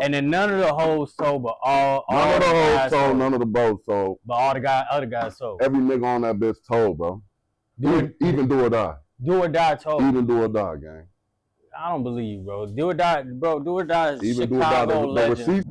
And then none of the hoes sold, but all None of the hoes guys told, none of the bros told. But all the other guys sold. Every nigga on that bitch told, bro. Even do or die. Do or die told. Even do or die, gang. I don't believe you, bro. Do or die, bro. Do or die is even Chicago do or die, legend. the receipts.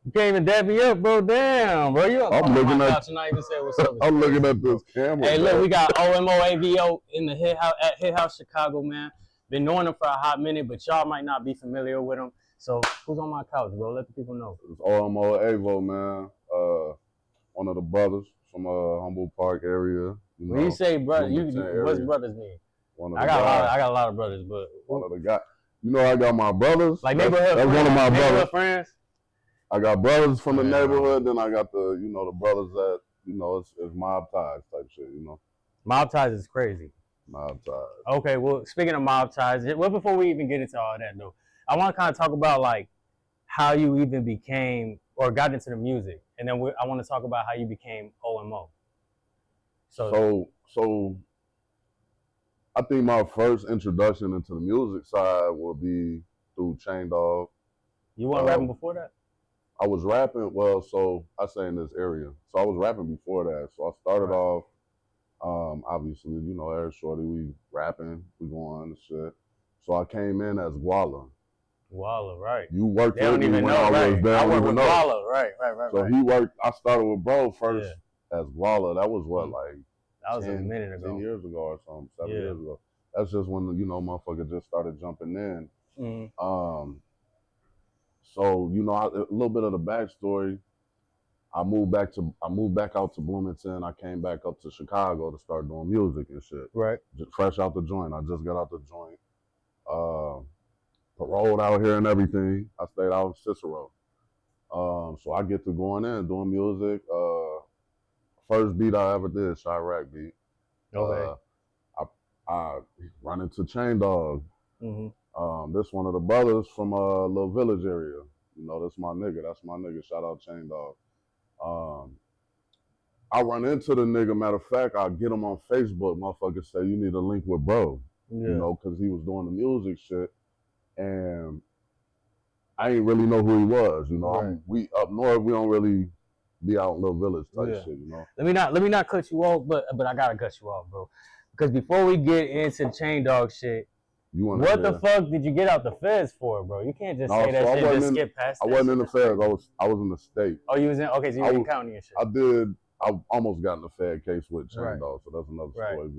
You can't even dab me up, bro. Damn, bro. You I'm looking at. And I even said what's up. I'm looking at this camera. Hey, bro. look, we got OMO AVO in the Hit House Chicago, man. Been knowing him for a hot minute, but y'all might not be familiar with him. So who's on my couch, bro? Let the people know. It's OMO AVO, man. One of the brothers from Humboldt Park area. When you say brother, what's brothers mean? I got a lot of brothers, but one of the guys. You know, I got my brothers. Like neighborhood friends. That's one of my brothers. Friends. I got brothers from the neighborhood. Then I got the brothers that it's mob ties type shit. Mob ties is crazy. Mob ties. Okay, well, speaking of mob ties, well, before we even get into all that though, I want to kind of talk about like how you even became or got into the music, and then I want to talk about how you became OMO. So I think my first introduction into the music side would be through Chain Dog. You weren't rapping before that? I was rapping, well, so I say in this area. So I was rapping before that. So I started off, obviously, Air Shorty, we rapping, we going and shit. So I came in as Guala. Guala, right. You worked with me when I was there. I worked with Guala, right. So he worked, I started with Bro first as Guala. That was what, like, that was a minute ago. 10 years ago or something, 7 years ago. That's just when, motherfucker just started jumping in. So, a little bit of the backstory. I moved back out to Bloomington. I came back up to Chicago to start doing music and shit. Right. Just fresh out the joint. I just got out the joint. Paroled out here and everything. I stayed out in Cicero. So I get to going in doing music. First beat I ever did, Chirac beat. Okay. I run into Chain Dog. This one of the brothers from Little Village area. That's my nigga. That's my nigga. Shout out Chain Dog. I run into the nigga. Matter of fact, I get him on Facebook. Motherfuckers say, you need a link with Bro. Because he was doing the music shit. And I ain't really know who he was. We up north, we don't really be out in Little Village type shit, Let me not cut you off, but I gotta cut you off, bro. Because before we get into Chain Dog shit, what the fuck did you get out the feds for, bro? You can't just say that shit and just skip past that. I wasn't in the feds. I was in the state. Oh, you was in? Okay, so you were in county and shit. I almost got in the fed case with Chain Dog, so that's another story.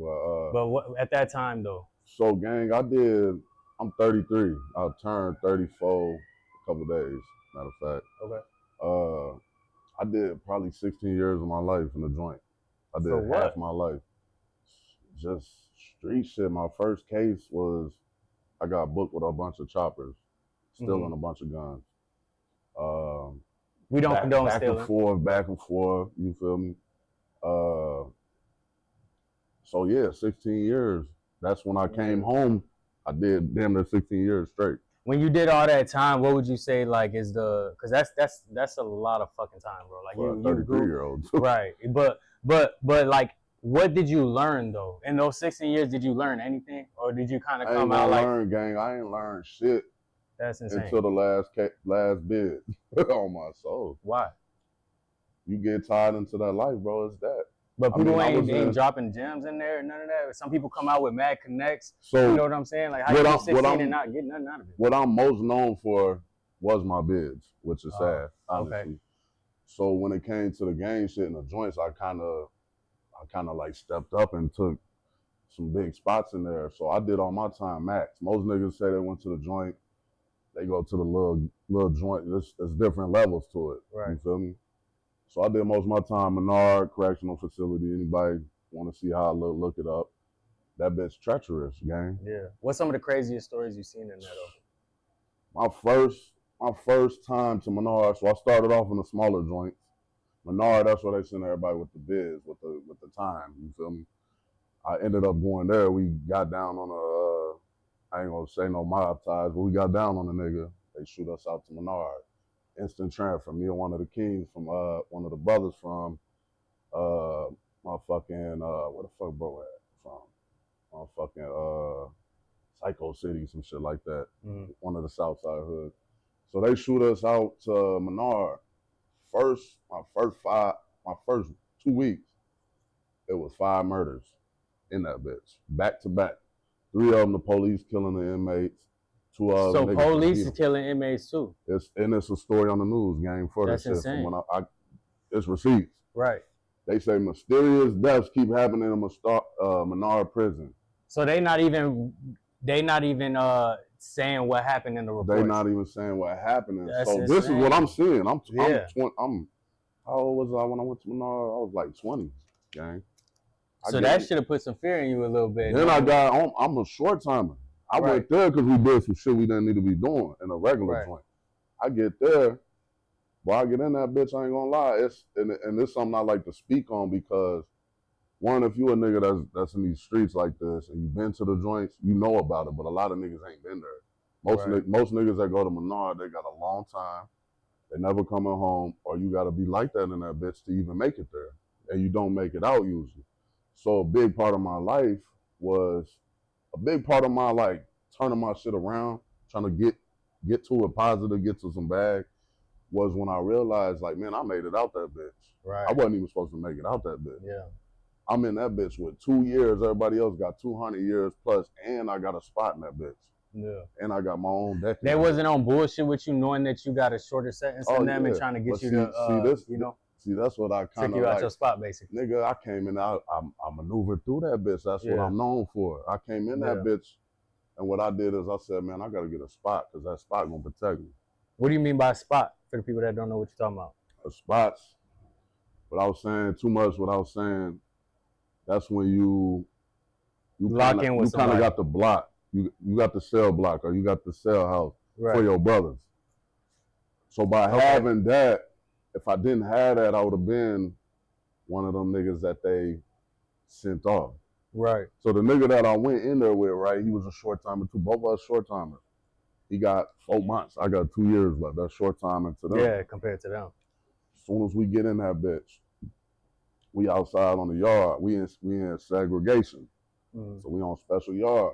But what, at that time, though? So, gang, I'm 33. I turned 34 a couple days, matter of fact. Okay. I did probably 16 years of my life in the joint. I did half my life. Just street shit. My first case was I got booked with a bunch of choppers, stealing a bunch of guns. We don't condone stealing. Back and forth, you feel me? So yeah, 16 years. That's when I came home. I did damn near 16 years straight. When you did all that time, what would you say like is because that's a lot of fucking time, bro. Like you 33-year-olds. Right. But like what did you learn though? In those 16 years, did you learn anything? Or did you kind of come out like... I ain't learned shit. That's insane. Until the last bid on my soul. Why? You get tied into that life, bro. It's that. But people ain't dropping gems in there, none of that. Some people come out with mad connects. So, you know what I'm saying? Like how you 16 and not getting nothing out of it. What I'm most known for was my bids, which is sad, honestly. Okay. So when it came to the gang shit and the joints, I kind of like stepped up and took some big spots in there. So I did all my time max. Most niggas say they went to the joint, they go to the little joint. There's different levels to it. Right. You feel me? So I did most of my time Menard Correctional Facility. Anybody want to see how I look it up. That bitch treacherous, gang. Yeah. What's some of the craziest stories you've seen in that? My first time to Menard. So I started off in the smaller joints. Menard, that's where they send everybody with the bids, with the time. You feel me? I ended up going there. We got down on I ain't gonna say no mob ties, but we got down on the nigga. They shoot us out to Menard. Instant transfer. Me and one of the kings from one of the brothers from motherfucking where the fuck bro at from? Motherfucking Psycho City, some shit like that. One of the South Side hoods. So they shoot us out to Menard. My first 2 weeks, it was 5 murders in that bitch, back to back. 3 of them the police killing the inmates. 2 of them. So police is killing inmates too. It's a story on the news, gang, for That's this shit. insane. From when it's receipts. Right. They say mysterious deaths keep happening in Menard prison. So they not even saying what happened in the report. They not even saying what happened. That's so insane. This is what I'm seeing. I'm how old was I when I went to Menard? I was like 20, gang. So that should have put some fear in you a little bit. Then I'm a short timer. I went there because we did some shit we didn't need to be doing in a regular joint. I get there, I get in that bitch, I ain't gonna lie. It's something I like to speak on because one, if you a nigga that's in these streets like this and you've been to the joints, you know about it, but a lot of niggas ain't been there. Most niggas that go to Menard, they got a long time, they never coming home, or you gotta be like that in that bitch to even make it there. And you don't make it out usually. So a big part of my life was like turning my shit around, trying to get to a positive, get to some bag, was when I realized, like, man, I made it out that bitch. Right. I wasn't even supposed to make it out that bitch. Yeah. I'm in that bitch with 2 years. Everybody else got 200 years plus, and I got a spot in that bitch. Yeah. And I got my own deck. They wasn't on bullshit with you, knowing that you got a shorter sentence than them and trying to get you to, See, that's what I kind of took you out your spot, basically. Nigga, I came in, I maneuvered through that bitch. That's what I'm known for. I came in that bitch, and what I did is I said, man, I got to get a spot because that spot gonna protect me. What do you mean by a spot, for the people that don't know what you're talking about? A spot's, without saying too much, without saying, that's when you lock in with somebody. You kind of got the block. You got the cell block, or you got the cell house for your brothers. So by having that, if I didn't have that, I would have been one of them niggas that they sent off. Right. So the nigga that I went in there with, right, he was a short timer too. Both of us short timers. He got 4 months. I got 2 years left. That's short timing to them. Yeah, compared to them. As soon as we get in that bitch, we outside on the yard. We in segregation. So we on special yard.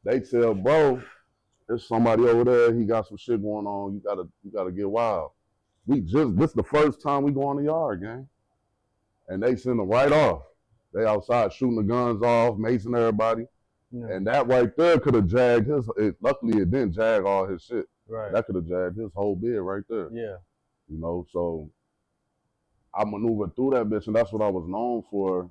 They tell bro, there's somebody over there, he got some shit going on, you gotta get wild. This the first time we go on the yard, gang. And they send them right off. They outside shooting the guns off, macing everybody. Yeah. And that right there could have jagged luckily it didn't jag all his shit. Right. That could have jagged his whole beard right there. Yeah. You know, so I maneuvered through that bitch, and that's what I was known for,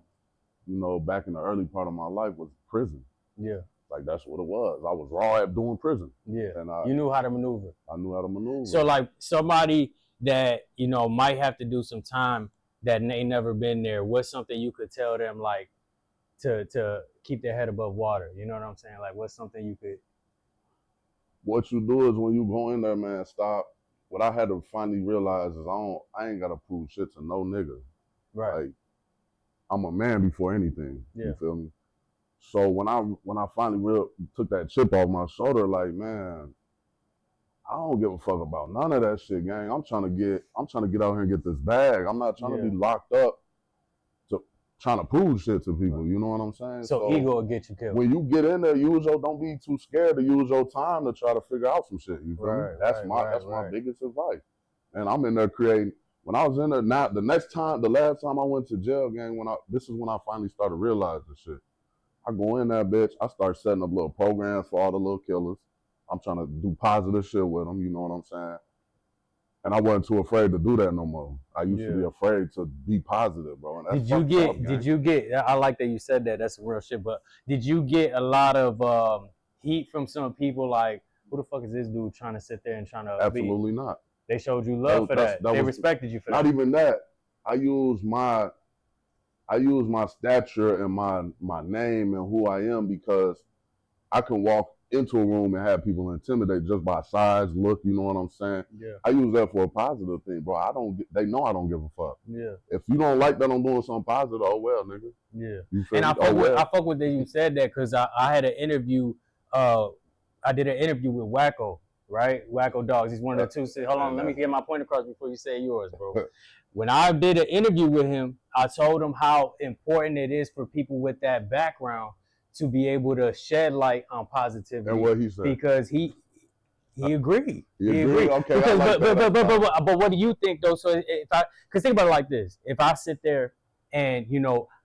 you know, back in the early part of my life was prison. Yeah. Like, that's what it was. I was raw at doing prison. Yeah. And you knew how to maneuver. I knew how to maneuver. So, like, somebody that, you know, might have to do some time that ain't never been there, what's something you could tell them, like, to keep their head above water? You know what I'm saying? Like, what's something you could... What you do is when you go in there, man, stop. What I had to finally realize is I ain't got to prove shit to no nigga. Right. Like, I'm a man before anything. Yeah. You feel me? So when I finally took that chip off my shoulder, like, man, I don't give a fuck about none of that shit, gang. I'm trying to get out here and get this bag. I'm not trying to be locked up trying to prove shit to people. You know what I'm saying? So ego will get you killed. When you get in there, don't be too scared to use your time to try to figure out some shit. You feel me? That's my biggest advice. And I'm in there creating. When I was in there, the last time I went to jail, gang, this is when I finally started realizing this shit. I go in that bitch, I start setting up little programs for all the little killers. I'm trying to do positive shit with them, you know what I'm saying? And I wasn't too afraid to do that no more. I used to be afraid to be positive, bro. And that's did you get, I like that you said that, that's some real shit, but did you get a lot of heat from some people like, who the fuck is this dude trying to sit there and trying to Absolutely not. They showed you love for that. They respected you for that. Not even that. I use my stature and my name and who I am because I can walk into a room and have people intimidated just by size, look, you know what I'm saying? Yeah. I use that for a positive thing, bro. They know I don't give a fuck. Yeah. If you don't like that I'm doing something positive, oh well, nigga. Yeah. And I fuck with that you said that because I had an interview, I did an interview with Wacko, right? Wacko Dogs. He's one of the two. Hold on, let me get my point across before you say yours, bro. When I did an interview with him, I told him how important it is for people with that background to be able to shed light on positivity. And what he said? Because he agreed. He agreed. Okay, because, I like but what do you think though? So because think about it like this: if I sit there and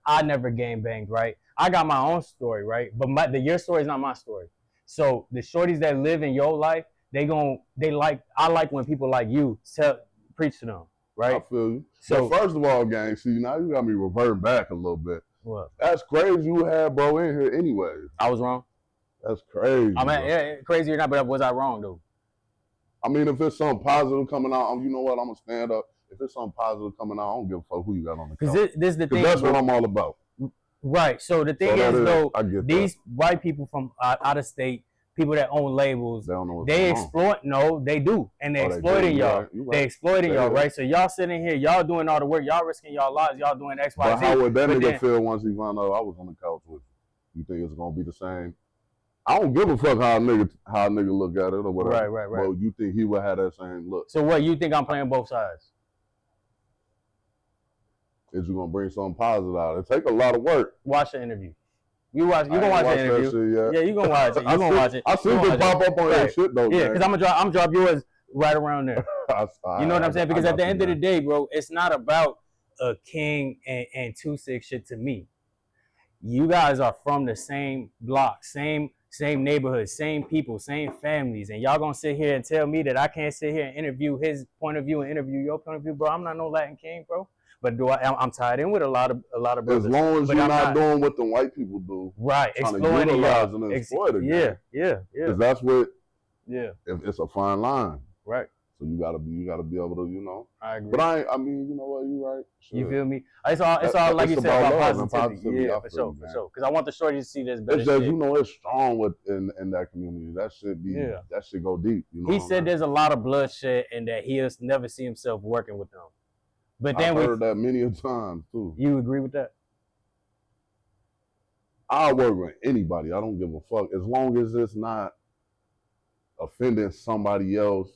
I never gang banged, right? I got my own story, right? But your story is not my story. So the shorties that live in your life, I like when people like you preach to them, right? I feel you. So first of all, gang, see, now you got me reverting back a little bit. What? That's crazy you had bro in here anyway. I was wrong. That's crazy. I mean, yeah, crazy or not, but was I wrong though? I mean, if it's something positive coming out, you know what? I'm gonna stand up. If it's something positive coming out, I don't give a fuck who you got on the couch. Because this is the thing. That's what I'm all about. Right. So the thing is, though, these white people from out of state, people that own labels, they exploit. No, they do, and they exploiting y'all. Right. They exploiting y'all, right? So y'all sitting here, y'all doing all the work, y'all risking y'all lives, y'all doing X, Y, Z. But how would that nigga feel once he found out I was on the couch with you? You think it's gonna be the same? I don't give a fuck how a nigga look at it or whatever. Right. Well, you think he would have that same look? So what? You think I'm playing both sides? Is you gonna bring something positive out? It take a lot of work. Watch the interview. You gonna watch the interview. Yeah, you gonna watch it. You gonna watch it. I see it pop up on that shit though. Yeah, because I'm gonna drop yours right around there. You know what I'm saying? Because at the end of the day, bro, it's not about a King and 2-6 shit to me. You guys are from the same block, same neighborhood, same people, same families, and y'all gonna sit here and tell me that I can't sit here and interview his point of view and interview your point of view, bro? I'm not no Latin King, bro. But I'm tied in with a lot of brothers. As long as you're not doing what the white people do, right? Exploiting y'all. And exploiting. Yeah. Because that's what. Yeah. It's a fine line. Right. So you gotta be able to, I agree. But I mean, you know what? You're right. Sure. You feel me? It's all like you said about positivity. Yeah, for sure. Because I want the shorty to see this better. It's just it's strong in that community. That should go deep. He said there's a lot of bloodshed and that he'll never see himself working with them. But then I've heard that many a times too. You agree with that? I'll work with anybody. I don't give a fuck as long as it's not offending somebody else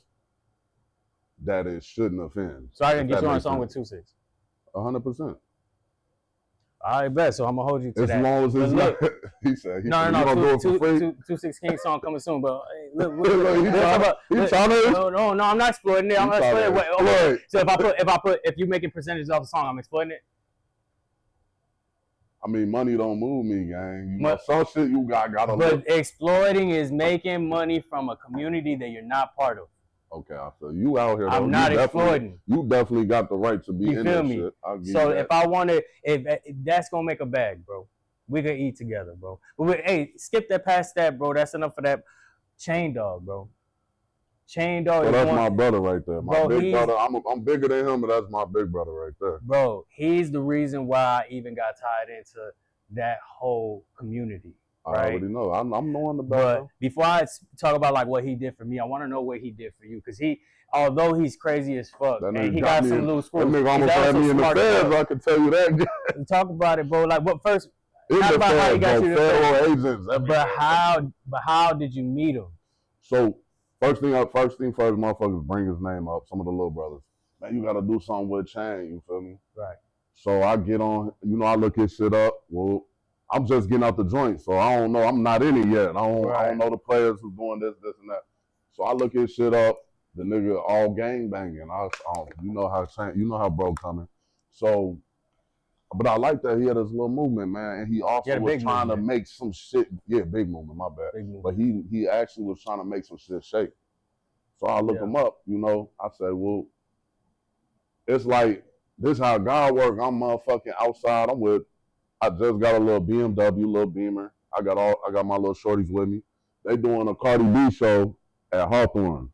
that it shouldn't offend. So I can get you on a song with 2-6. 100%. I bet. So I'm gonna hold you to that. As long as it's not. He said. No. 2-6 King song coming soon, but look, No, I'm not exploiting it. I'm not exploiting it. Okay. So if you making percentages off the song, I'm exploiting it. I mean, money don't move me, gang. Some shit you gotta. But exploiting is making money from a community that you're not part of. Okay, I feel you out here. I'm not exploiting. You definitely got the right to be in that shit. So if I wanted, if that's gonna make a bag, bro, we can eat together, bro. But hey, skip that past that, bro. That's enough for that. Chain Dog, bro. Chain Dog. Well, that's my brother right there. My big brother. I'm bigger than him, but that's my big brother right there. Bro, he's the reason why I even got tied into that whole community. Right? I already know. I'm knowing the best. But before I talk about like what he did for me, I want to know what he did for you, because although he's crazy as fuck, and he got some little screws. That nigga almost had me in the feds. I can tell you that. Talk about it, bro. Like, what first? Not about how he got you the federal agents. But how did you meet him? So first thing first, motherfuckers bring his name up. Some of the little brothers, man, you got to do something with Chain. You feel me? Right. So I get on. I look his shit up. Well, I'm just getting out the joint, so I don't know. I'm not in it yet. I don't know the players who's doing this, and that. So I look his shit up. The nigga all gang banging. You know how bro coming. So, but I like that he had his little movement, man, and he also was trying to make some shit. Yeah, big movement. My bad. But he actually was trying to make some shit shake. So I look him up. I said, well, it's like this how God work. I'm motherfucking outside. I just got a little BMW, little Beamer. I got my little shorties with me. They doing a Cardi B show at Hawthorne.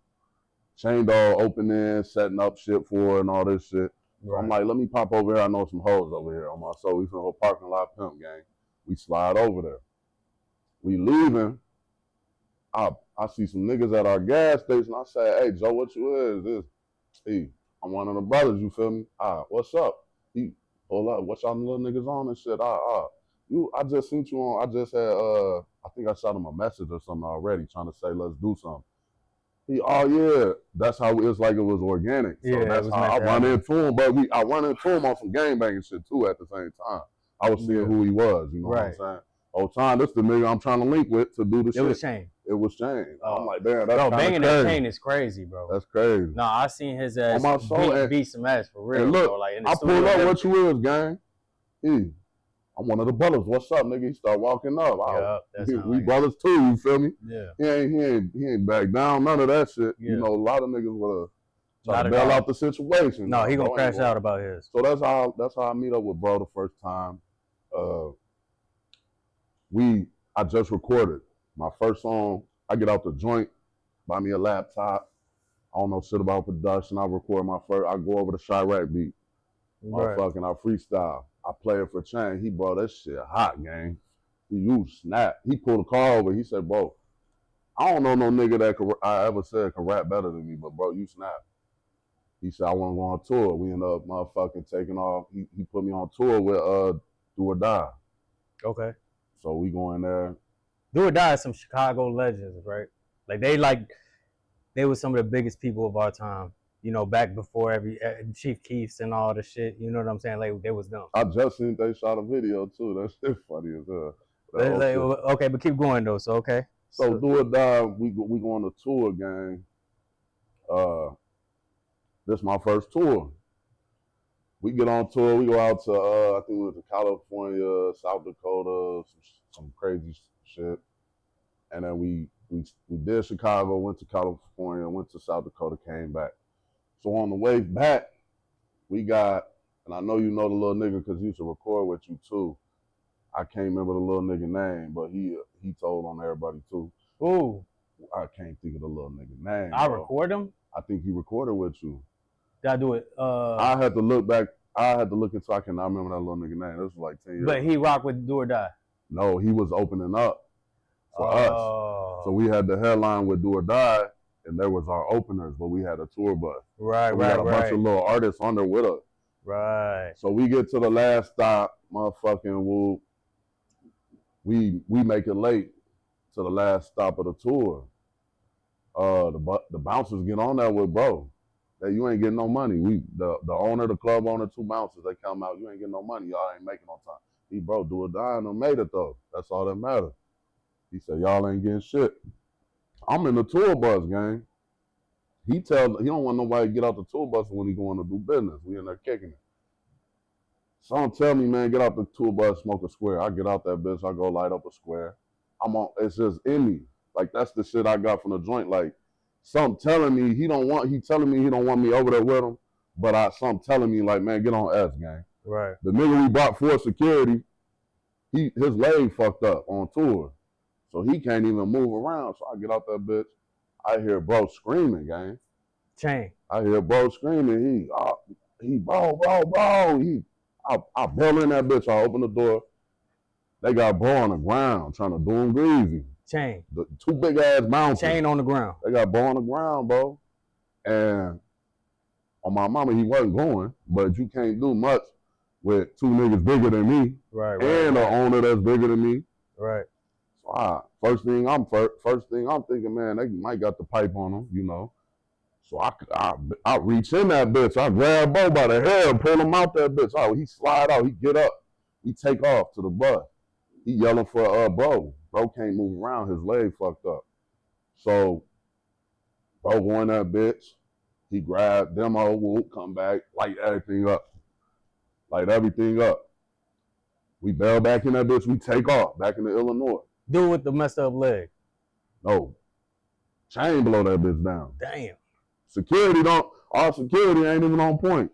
Chain Dog opening, setting up shit for her and all this shit. So I'm like, let me pop over here. I know some hoes over here on my soul. We from a parking lot pimp gang. We slide over there. We leaving. I see some niggas at our gas station. I say, hey, Joe, what you is? Hey, I'm one of the brothers, you feel me? What's up? He pull up. What y'all little niggas on and shit? I just seen you on. I just had I think I shot him a message or something already, trying to say let's do something. Oh yeah, that's how it's like it was organic. So Yeah, that's how I run into him. But I run into him on some gang banging shit too at the same time. I was seeing who he was, you know what I'm saying? Whole time, this the nigga I'm trying to link with to do the shit. It was Shane. It was Shane. I'm like, damn, that's bro, crazy. banging that chain is crazy, bro. That's crazy. No, I seen his ass beat some ass for real. And look, bro. Like in the I pulled up what you is, gang. I'm one of the brothers. What's up, nigga? He start walking up. We brothers too. You feel me? Yeah. He ain't back down. None of that shit. Yeah. You know, a lot of niggas would try to bail out the situation. No, he gonna crash out about his. So that's how I meet up with bro the first time. I just recorded my first song. I get out the joint, buy me a laptop. I don't know shit about production. I record my first. I go over the Chirac beat. Motherfucking, I freestyle. I play it for Chain. He, bro, that shit hot, gang. You snap. He pulled a car over. He said, bro, I don't know no nigga that I ever said could rap better than me, but bro, you snap. He said, I want to go on tour. We ended up motherfucking taking off. He put me on tour with Do or Die. Okay. So we go in there. Do or Die is some Chicago legends, right? They were some of the biggest people of our time. You know, back before Chief Keefs and all the shit. You know what I'm saying? Like, they was them. I just seen they shot a video too. That shit funny as hell. Okay, but keep going though. So okay. So Do or Die, we go on a tour, gang. This is my first tour. We get on tour. We go out to I think we went to California, South Dakota, some crazy shit, and then we did Chicago, went to California, went to South Dakota, came back. So on the way back, we got, and I know you know the little nigga because he used to record with you too. I can't remember the little nigga name, but he told on everybody too. Ooh. I can't think of the little nigga name. I record him? I think he recorded with you. Did I do it? I had to look back. I had to look into. I cannot remember that little nigga name. This was like 10 years. But he rocked with Do or Die. No, he was opening up for us. So we had the headline with Do or Die, and there was our openers, but we had a tour bus. Right, so we had a bunch of little artists on there with us. Right. So we get to the last stop, motherfucking whoop. We make it late to the last stop of the tour. The bouncers get on that with bro. That you ain't getting no money. The owner, the club owner, 2 bouncers, they come out, you ain't getting no money. Y'all ain't making no time. He, bro, Do or Die and made it though. That's all that matters. He said, y'all ain't getting shit. I'm in the tour bus, gang. He don't want nobody to get out the tour bus when he going to do business. We in there kicking it. Someone tell me, man, get out the tour bus, smoke a square. I get out that bitch, I go light up a square. It's just in me. Like, that's the shit I got from the joint. Like, something telling me he telling me he don't want me over there with him, but something telling me like, man, get on S, gang. Right. The nigga we brought for security, his leg fucked up on tour, so he can't even move around. So I get out that bitch, I hear bro screaming, gang. Chain. I hear bro screaming. Bro. I bail in that bitch. I open the door. They got bro on the ground trying to do him greasy. Chain. The 2 big ass bouncers. Chain on the ground. They got bro on the ground, bro. And on my mama, he wasn't going, but you can't do much with 2 niggas bigger than me. Right. And an owner that's bigger than me. Right. So first thing I'm thinking, man, they might got the pipe on them, you know. So I reach in that bitch. I grab Bo by the hair and pull him out that bitch. He slide out. He get up. He take off to the bus. He yelling for bro. Bro can't move around. His leg fucked up. So bro go in that bitch. He grab demo, whoop, come back, light everything up. We bail back in that bitch. We take off back into Illinois. Do with the messed up leg. No. Chain blow that bitch down. Damn. Our security ain't even on point.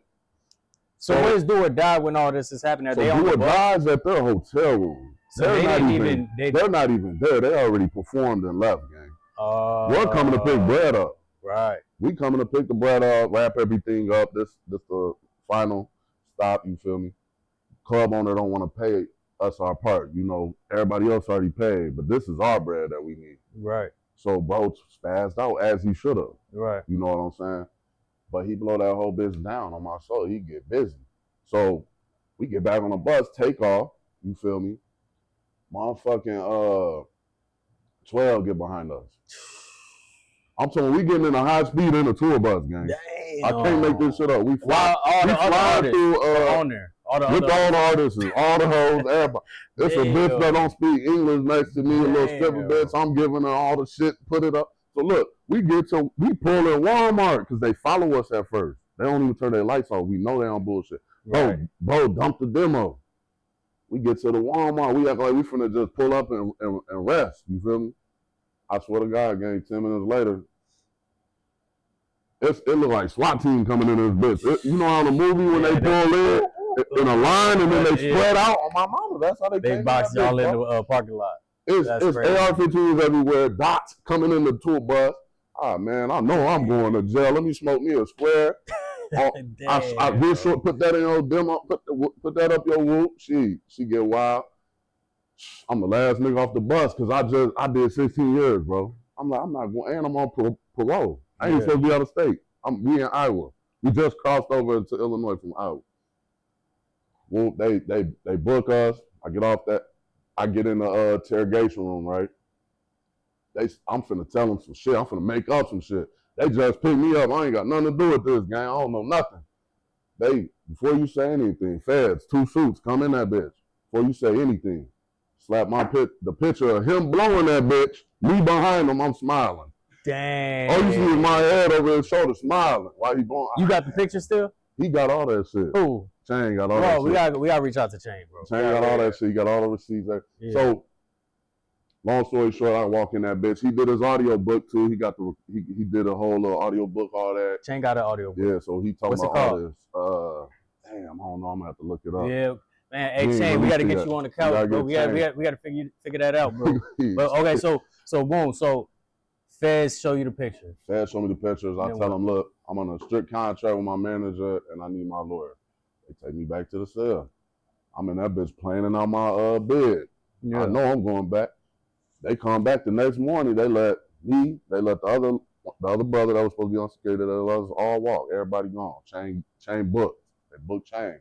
So where's Do or Die when all this is happening? So Do or Die's at their hotel room. So they're not even there. They already performed and left, gang. We're coming to pick bread up. Right. We coming to pick the bread up, wrap everything up. This the final stop, you feel me? Club owner don't want to pay us our part. You know, everybody else already paid, but this is our bread that we need. Right. So bro spazzed out as he should have. Right. You know what I'm saying? But he blow that whole bitch down on my soul. He get busy. So we get back on the bus, take off, you feel me? Motherfucking 12 get behind us. I'm telling you, we getting in a high speed in a tour bus, gang. Damn. I can't make this shit up. We fly, all the other artists through on there. All the with all the artists, all the hoes, everybody. It's a bitch that don't speak English next to me, a little stripper bitch. I'm giving her all the shit, put it up. So look, we pull in Walmart because they follow us at first. They don't even turn their lights off. We know they on bullshit. Right. Bro, dump the demo. We get to the Walmart. We act like we finna just pull up and rest. You feel me? I swear to God, gang, 10 minutes later, it look like SWAT team coming in this bitch. You know how in the movie when they pull in a line and then they spread out? On my mama, that's how they box y'all in the parking lot. It's AR-15s everywhere, dots coming in the tour bus. Ah, man, I know I'm going to jail. Let me smoke me a square. I real short, put that in your demo, put that up your whoop. She get wild. I'm the last nigga off the bus because I did 16 years, bro. I'm like, I'm not going, and I'm on parole. I ain't supposed to be out of state. We in Iowa. We just crossed over to Illinois from Iowa. Well, they book us. I get off that. I get in the interrogation room, right? I'm finna tell them some shit. I'm finna make up some shit. They just pick me up. I ain't got nothing to do with this, gang. I don't know nothing. Before you say anything, feds, 2 suits, come in that bitch. Before you say anything, slap the picture of him blowing that bitch, me behind him, I'm smiling. Dang. All you see is my head over his shoulder smiling while he blowing. You got the picture still? He got all that shit. Who? Chain got all that shit. We gotta reach out to Chain, bro. Chain got all that shit. He got all the receipts there. Yeah. So, long story short, I walk in that bitch. He did his audio book too. He did a whole little audio book, all that. Chain got an audio book. Yeah, so he talking about all this. Damn, I don't know. I'm gonna have to look it up. Yeah, man. Hey, Chain, we gotta get you on the couch, bro. We gotta figure that out, bro. But okay, so boom, so Feds show you the pictures. Feds show me the pictures. I tell them, look, I'm on a strict contract with my manager, and I need my lawyer. They take me back to the cell. I'm in that bitch planning on my bed. Yeah. I know I'm going back. They come back the next morning. They let the other brother that was supposed to be on security, they let us all walk. Everybody gone. Chain booked. They booked Chain.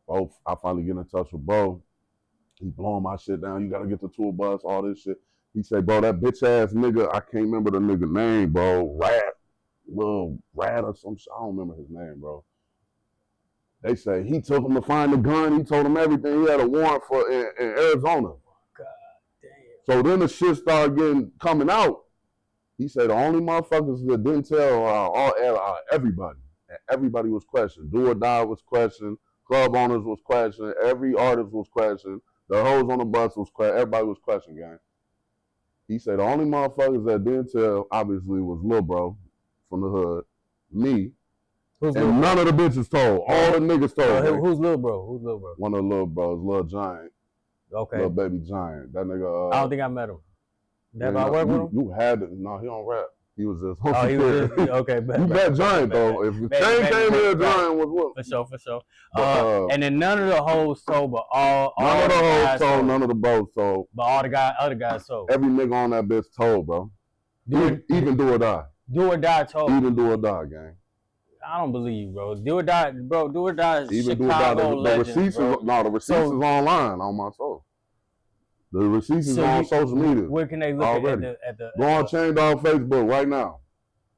Bro, I finally get in touch with bro. He blowing my shit down. You gotta get the tour bus, all this shit. He said, bro, that bitch ass nigga, I can't remember the nigga name, bro. Lil Rat or some shit. I don't remember his name, bro. They say he took him to find the gun. He told him everything. He had a warrant for in Arizona. God damn. So then the shit started coming out. He said the only motherfuckers that didn't tell everybody. And everybody was questioned. Do or Die was questioned. Club owners was questioned. Every artist was questioned. The hoes on the bus was questioned. Everybody was questioned, gang. He said the only motherfuckers that didn't tell, obviously, was Lil Bro from the hood, me, and none of the bitches told. All the niggas told. Who's Lil Bro? Who's Lil Bro? One of the Lil Bros, Lil Giant. Okay. Lil Baby Giant. That nigga. I don't think I met him. Have I worked with him? You had to. No, he don't rap. He was just. He was just okay. You met Giant though. If Chain came here, Giant was what? For sure. And then none of the hoes told, but all none of the hoes told, none of the bros told. But all the other guys told. Every nigga on that bitch told, bro. Even Do or Die. Do or Die told. Even Do or Die, gang. I don't believe you, bro. Do or Die, bro. Do or Die is even Chicago legend, the receipts is online on my soul. The receipts is on social media. Where can they look at the Go on Chain Dog Facebook right now.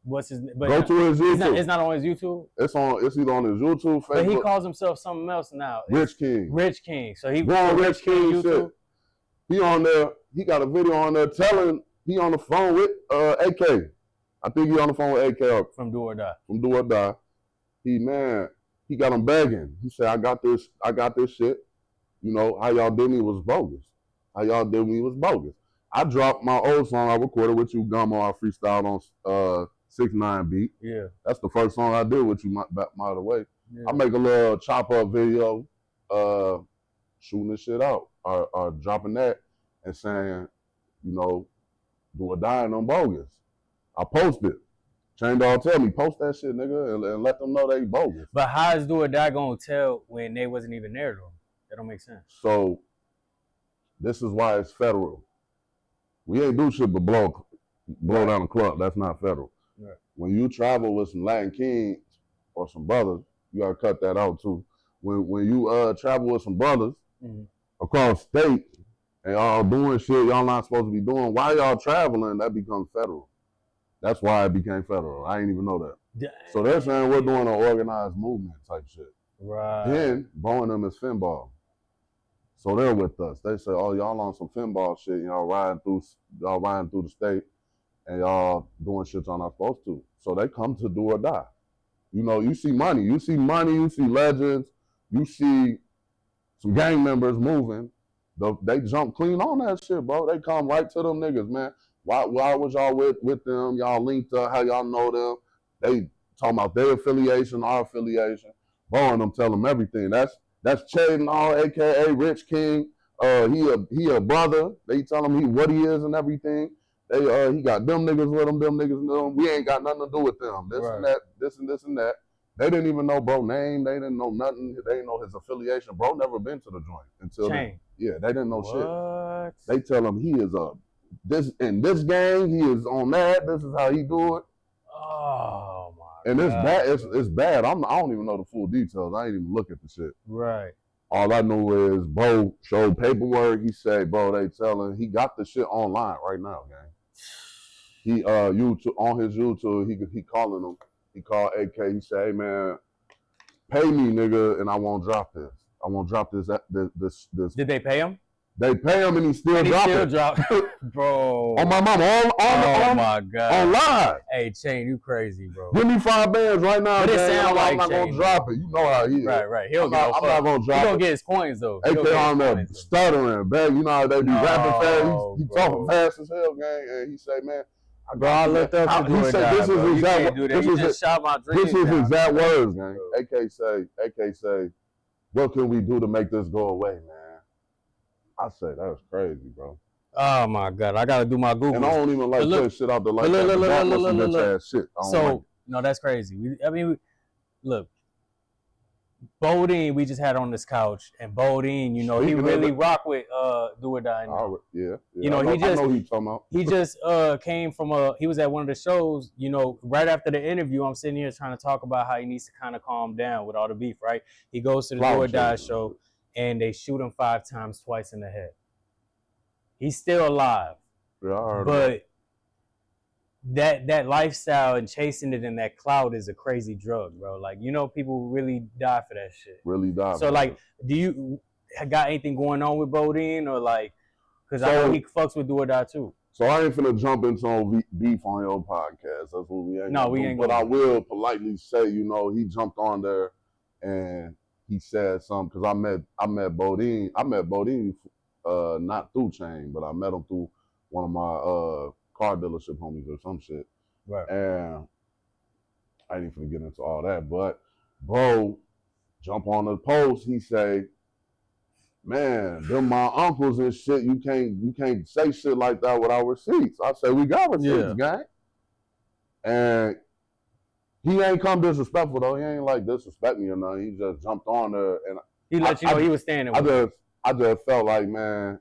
What's his? Go to his YouTube. It's not on his YouTube. It's either on his YouTube, Facebook. But he calls himself something else now. Rich King. Rich King. So he go on Rich King YouTube. Shit. He on there. He got a video on there telling he on the phone with AK. I think he on the phone with AK from Do or Die. From Do or Die. He got him begging. He said, I got this shit. You know, how y'all did me was bogus. I dropped my old song I recorded with you, Gummo. I freestyled on 6ix9ine beat. Yeah. That's the first song I did with you, by the way. Yeah. I make a little chop up video, shooting this shit out, or dropping that and saying, you know, Do or Die and I'm bogus. I post it. Chain Dog tell me, post that shit, nigga, and let them know they bogus. But how is Do or Die gonna tell when they wasn't even there though? That don't make sense. So this is why it's federal. We ain't do shit but blow down the club. That's not federal. Right. When you travel with some Latin kings or some brothers, you gotta cut that out too. When you travel with some brothers across state and y'all doing shit y'all not supposed to be doing, while y'all traveling, that becomes federal. That's why it became federal. I didn't even know that. Dang. So they're saying we're doing an organized movement type shit. Right. Then Bo and them is Finball. So they're with us. They say, oh, y'all on some Finball shit. Y'all riding through the state and y'all doing shit y'all not supposed to. So they come to do or die. You know, you see money, you see legends, you see some gang members moving. They jump clean on that shit, bro. They come right to them niggas, man. Why was y'all with them? Y'all linked up, how y'all know them? They talking about their affiliation, our affiliation. Bo and them tell them everything. That's Chaden, aka Rich King. He a brother. They tell him what he is and everything. He got them niggas with him, them niggas with him. We ain't got nothing to do with them. This and that, this and this and that. They didn't even know bro name. They didn't know nothing. They didn't know his affiliation. Bro never been to the joint until then. Yeah, they didn't know shit. They tell him he is this in this gang. He is on that. This is how he do it. Oh my! And it's bad. It's bad. I don't even know the full details. I ain't even look at the shit. Right. All I know is Bo showed paperwork. He said, bro, they telling he got the shit online right now, gang. He YouTube on his YouTube. He calling him. He called AK. He said, hey man, pay me, nigga, and I won't drop this. I won't drop this. Did they pay him? They pay him and he still dropped it. Bro. On my mama. Oh my God. On live. Hey, Chain, you crazy, bro. Give me 5 bands right now. But it sound like I'm not going to drop it. You know how he is. Right. I'm not going to drop it. He going to get his coins, though. AK on there stuttering, man. You know how they be rapping fast. He talking fast as hell, gang. And he say, man, bro, I looked up to do it. This is exact. You just shot my dreams. This is exact words, gang. AK say, what can we do to make this go away, man? I say that's crazy, bro. Oh my God, I gotta do my Google. And I don't even like putting shit out there like that. Look. Shit. So no, that's crazy. Look, Bodine, we just had on this couch, and Bodine, you know, he really rock with Do or Die. Yeah. You know, he just came from he was at one of the shows, you know, right after the interview. I'm sitting here trying to talk about how he needs to kind of calm down with all the beef, right? He goes to the Do or Die show, and they shoot him 5 times, twice in the head. He's still alive. Yeah, I heard that. That lifestyle and chasing it in that cloud is a crazy drug, bro. Like, you know, people really die for that shit. Really die. So, like, do you got anything going on with Bodine, or like, because I know he fucks with Do or Die too. So I ain't finna jump into beef on your podcast. That's what we ain't. No, we ain't. But I will politely say, you know, he jumped on there and he said something, because I met Bodine. I met Bodine not through Chain, but I met him through one of my car dealership homies or some shit. Right. And I ain't even finna get into all that, but bro jump on the post. He say, man, them my uncles and shit. You can't say shit like that without receipts. I say, we got receipts, gang. And he ain't come disrespectful though. He ain't like disrespect me or nothing. He just jumped on there and he let you know he was standing with you. I just felt like, man,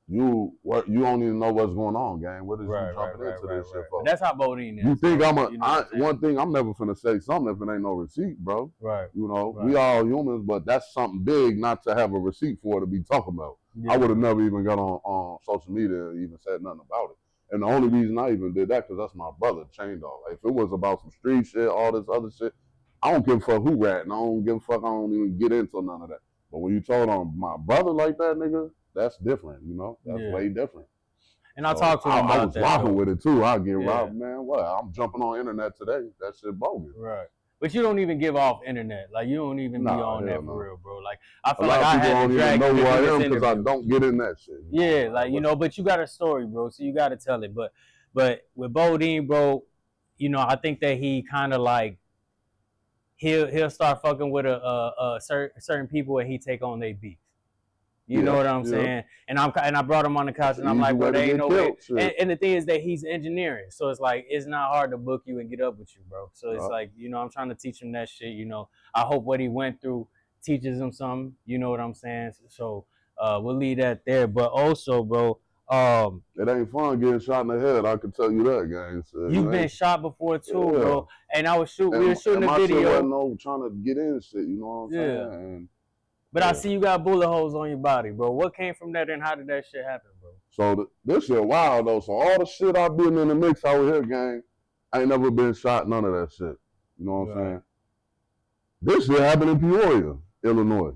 you don't even know what's going on, gang. What is you jumping into this shit for? But that's how Bodine is. You think one thing, I'm never finna say something if it ain't no receipt, bro. Right. You know, we all humans, but that's something big not to have a receipt for to be talking about. Yeah. I would have never even got on social media and even said nothing about it. And the only reason I even did that, because that's my brother, Chain Dog. Like, if it was about some street shit, all this other shit, I don't give a fuck who ratting. I don't give a fuck. I don't even get into none of that. But when you told on my brother like that, nigga, that's different, you know? That's way different. And I talked to him about that. I was rocking with it, too. I get robbed, man. What? I'm jumping on internet today. That shit bogus. Right. But you don't even give off internet. Like, you don't even be on that for real, bro. Like, I feel like I had to drag you to this interview. Because I don't get in that shit. Yeah, like, you know, but you got a story, bro, so you got to tell it. But with Bodine, bro, you know, I think that he kind of like, he'll start fucking with certain people and he take on their beef. You know what I'm saying? And I brought him on the couch and I'm like, well, there ain't no way. And the thing is that he's engineering. So it's like, it's not hard to book you and get up with you, bro. So it's like, you know, I'm trying to teach him that shit, you know. I hope what he went through teaches him something, you know what I'm saying? So we'll leave that there. But also, bro, it ain't fun getting shot in the head. I can tell you that, gang. So, you've been shot before too, bro. And we were shooting a video. Shit wasn't trying to get in shit, you know what I'm saying? But I see you got bullet holes on your body, bro. What came from that and how did that shit happen, bro? So this shit wild though. So all the shit I've been in the mix out here, gang, I ain't never been shot, none of that shit. You know what I'm saying? This shit happened in Peoria, Illinois.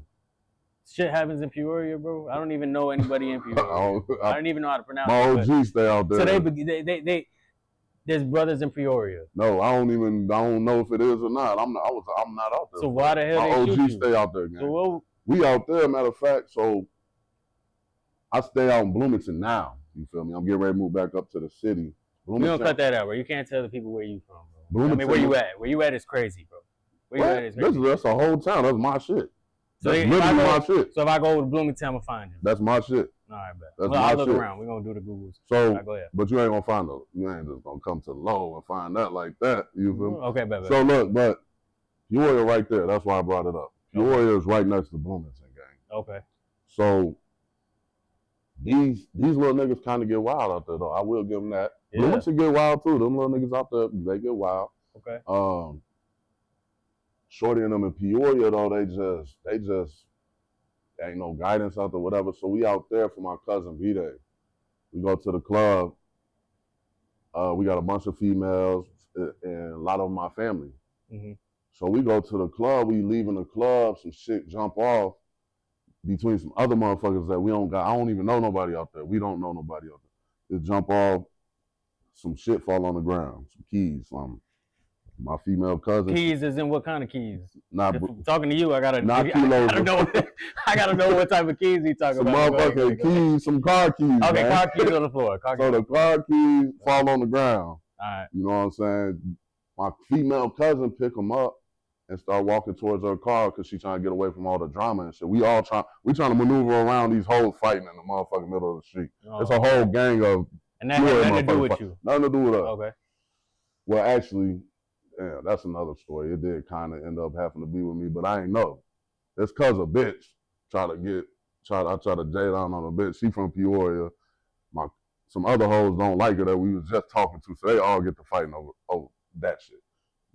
Shit happens in Peoria, bro. I don't even know anybody in Peoria. I don't even know how to pronounce it. My OG stay out there. So there's brothers in Peoria. No, I don't know if it is or not. I'm not out there. So why the hell my they shoot OG you? Stay out there, gang. So we out there, matter of fact. So I stay out in Bloomington now. You feel me? I'm getting ready to move back up to the city. You don't cut that out, bro. You can't tell the people where you from, bro. I mean, where you at? Where you at is crazy, bro. Where you at is crazy. That's a whole town. That's my shit. So that's literally my shit. So if I go over to Bloomington, I'm gonna find you. That's my shit. All right, bet. That's well, my I'll look shit. around. We're gonna do the Googles. So, right, go ahead. But you ain't gonna find you ain't just gonna come to the low and find that like that. You feel me? Okay, bet. So look, but Peoria right there. That's why I brought it up. Peoria is right next to Bloomington, gang. Okay. So these little niggas kind of get wild out there, though. I will give them that. Yeah. Bloomington get wild too. Them little niggas out there, they get wild. Okay. Shorty and them in Peoria though, they just ain't no guidance out there, whatever. So we out there for my cousin V-Day. We go to the club. We got a bunch of females and a lot of them my family. Mm-hmm. So we go to the club. We leaving the club. Some shit jump off between some other motherfuckers that we don't got. I don't even know nobody out there. We don't know nobody out there. It jump off. Some shit fall on the ground. Some keys. My female cousin. Keys is in what kind of keys? Talking to you, I gotta know. I gotta know what type of keys he talking about. Some motherfucking keys, some car keys. Okay, man. Car keys on the floor. So the car keys fall on the ground. All right. You know what I'm saying? My female cousin pick them up and start walking towards her car because she trying to get away from all the drama and shit. We trying to maneuver around these hoes fighting in the motherfucking middle of the street. Oh. It's a whole gang of. And that had nothing to do with you. Nothing to do with us. Okay. Well, actually. Yeah, that's another story. It did kind of end up having to be with me, but I ain't know. It's cause a bitch I try to jade on a bitch. She from Peoria. Some other hoes don't like her that we was just talking to, so they all get to fighting over that shit.